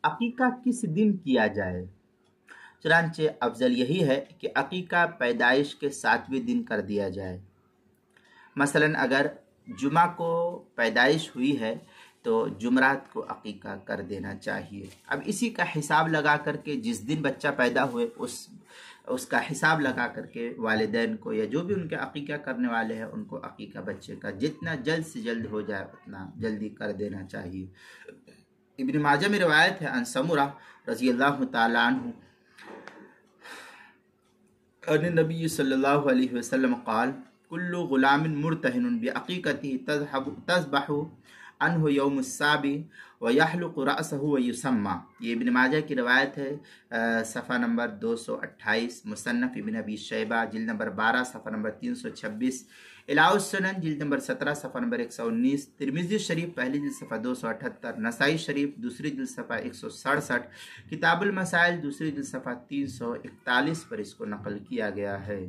عقیقہ کس دن کیا جائے؟ چنانچہ افضل یہی ہے کہ عقیقہ پیدائش کے 7ویں دن کر دیا جائے۔ مثلا اگر جمعہ کو پیدائش ہوئی ہے تو جمعرات کو عقیقہ کر دینا چاہیے۔ اب اسی کا حساب لگا کر کے جس دن بچہ پیدا ہوئے اس کا حساب لگا کر کے والدین کو یا جو بھی ان کے عقیقہ کرنے والے ہیں ان کو عقیقہ بچے کا جتنا جلد سے جلد ہو جائے اتنا جلدی کر دینا چاہیے۔ ابن ماجہ میں روایت ہے عن سمرہ رضی اللہ تعالیٰ عنہ ان النبی صلی اللہ علیہ وسلم قال کل غلام مرتہن بعقیقتہ تذبح عنہ یوم السابع ویحلق رأسہ ویسمى۔ یہ ابن ماجہ کی روایت ہے، صفحہ نمبر 228، مصنف ابن ابی شیبہ جلد نمبر 12 صفحہ نمبر 326، الاء السنن جلد نمبر 17 صفحہ نمبر 119، ترمذی شریف پہلی جلد صفحہ 278، نسائی شریف دوسری جلد صفحہ 167، کتاب المسائل دوسری جلد صفحہ 341 پر اس کو نقل کیا گیا ہے۔